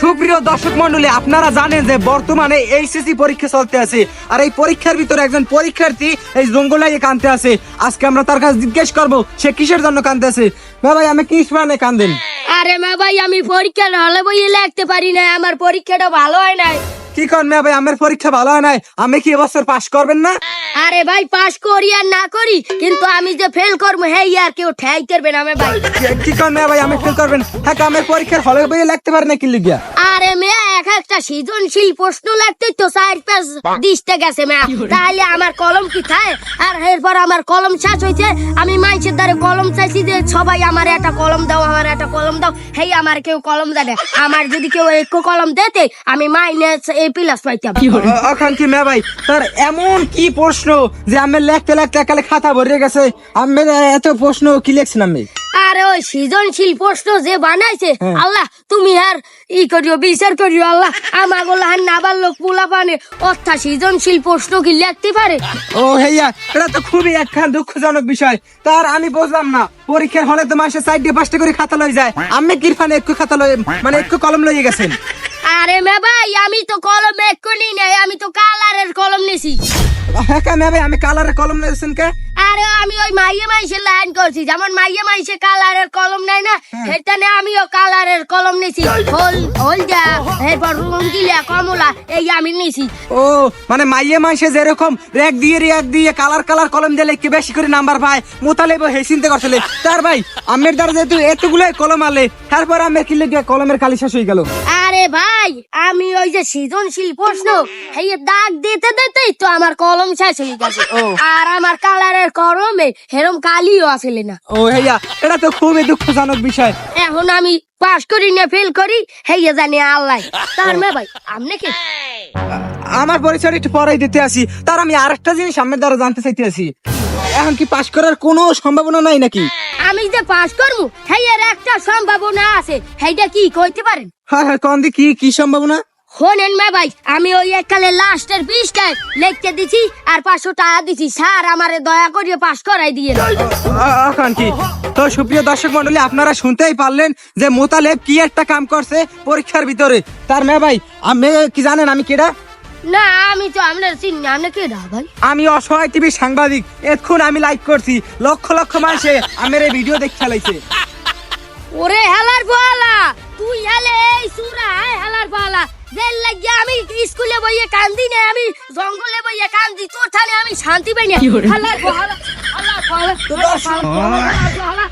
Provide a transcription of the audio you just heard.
সুপ্রিয় দর্শক মন্ডলী, আপনারা জানেন যে বর্তমানে এইচএসসি পরীক্ষা চলতে আছে, আর এই পরীক্ষার ভিতরে একজন পরীক্ষার্থী এই জঙ্গলায় কাঁদতে আছে। আজকে আমরা তার কাছে জিজ্ঞেস করবো সে কিসের জন্য কাঁদতে আছে। ভাই আমি কি মানে কান্দেন? আরে মা ভাই, আমি পরীক্ষার হলে বইয়ে লিখতে পারি না, আমার পরীক্ষাটা ভালো হয় নাই। কি করেন ভাই, আমার পরীক্ষা ভালো হয় নাই, আমি কি এবছর পাশ করবেন না? আরে ভাই, পাস করি আর না করি, কিন্তু আমি যে ফেল করবো হেই আর কেউ ঠাই করবে না ভাই। কি করেন ভাই, আমি ফেল করবেন? হ্যাঁ, আমার পরীক্ষার হলে বইয়ে লিখতে পারেন না কি লিখিয়া? আরে মেয়া, এক একটা সৃজনশীল প্রশ্ন লাগতে তো 4-5 দিতে গেছে মেয়া, তাহলে আমার কলম কি থাকে? আর এরপর আমার কলম শেষ হয়েছে, আমি মাইসের দ্বারে কলম চাইছি যে সবাই আমার একটা কলম দাও, আমার একটা কলম দাও, হেই আমার কেউ কলম দেয় না। আমার যদি কেউ এক কলম দিতে আমি মাইনাস A+ পাইতাম। এখন কি মেয়া ভাই, তার এমন কি প্রশ্ন যে আমি লিখতে লিখতে একালে খাতা ভরে গেছে? আমি এত প্রশ্ন কি লিখছেন আমি? আরে ওই সৃজনশীল প্রশ্ন যে বানাইছে, আল্লাহ তুমি আর করিও, বিচার করিও আল্লাহ। আমার গোলাহান নাবার লোক পোলা পানে অর্থা সৃজনশীল প্রশ্ন কি লিখতে পারে? ও হেয়া, এটা তো খুবই একখান দুঃখজনক বিষয়। তার আমি বুঝলাম না, পরীক্ষার হলে তো মাসে 4-5টা করে খাতা লই যায়, আমি কিরফানে একটু খাতা লই, মানে একটু কলম লইয়ে গেছেন? আরে মে ভাই, আমি তো কলম এক্ষুনি নেই, আমি তো কালারের কলম নিছি। হ্যাঁ মেয়া ভাই, আমি কালারের কলম নিয়েছেন কে? আরে আমি ওই মাইয়ে মাইসের লাইন করছি, যেমন মাইয়ে মাইসে কালারের কলম নাই না, সেখানে আমিও কালারের কলম নিছি। হলদা, এরপর রঙ্গিলা, কমলা, এই আমি নিছি। ও মানে মাইয়ে মাসে যেরকম রেক দিয়ে কালার কলম দিলে কি বেশি করে নাম্বার পায়, মোতালেব হে চিন্তা করছিলে। তার ভাই আমের দ্বারা যেহেতু এতগুলো কলম আলে, তারপর আমি কি লিখে কলমের কালি শেষ হয়ে গেল। আরে ভাই, আমি ওই যে সৃজনশীল প্রশ্ন এই দাগ দিতে দিতেই তো আমার কলম শেষ হয়ে গেছে। আর আমার কালারের কলমে হেরম কালিও আসলে না। ও হেয়া, এটা তো খুবই দুঃখজনক বিষয়। এখন আমি পাস করি না ফেল করি হেয়া জানি আল্লাহ। তার মে ভাই, আপনি কি আমার পরিচয় একটু পরেই দিতে আসি। তার আমি আরেকটা জিনিস আমের দ্বারা জানতে চাইতে আছি, এখন কি পাশ করার কোনো সম্ভাবনা নাই নাকি? আমি যে পাস করবো হেয়ার একটা সম্ভাবনা আছে, হেইটা কি কইতে পারেন? হ্যাঁ কোন দি কি সম্ভাবনা? শোনেন মে ভাই, আমি ওই এককালে লাস্টের 20টায় লিখতে দিছি আর 500 টাকা দিছি, স্যার আমারে দয়া করে পাস করাই দিয়ে। এখন কি? তো সুপ্রিয় দর্শক মন্ডলী, আপনারা শুনতেই পারলেন যে মোতালেব কি একটা কাম করছে পরীক্ষার ভিতরে। তার মেয়ে ভাই, আমি কি জানেন আমি কেডা? না, আমি তো আপনার চিনি না। আপনি কে ভাই? আমি অসহায় টিভি সাংবাদিক। এক্ষুন আমি লাইক করছি, লক্ষ লক্ষ মানুষে আমার এই ভিডিও দেখে খেলাইছে। ওরে হেলার পালা, তুই হেলে এই সুরা হেলার পালা জেল লাগিয়া আমি স্কুলে বইয়ে কান্দি না, আমি জঙ্গলে বইয়ে কান্দি, তোর থানে আমি শান্তি পাই না। হেলার পালা, হেলার পালা, হেলার পালা।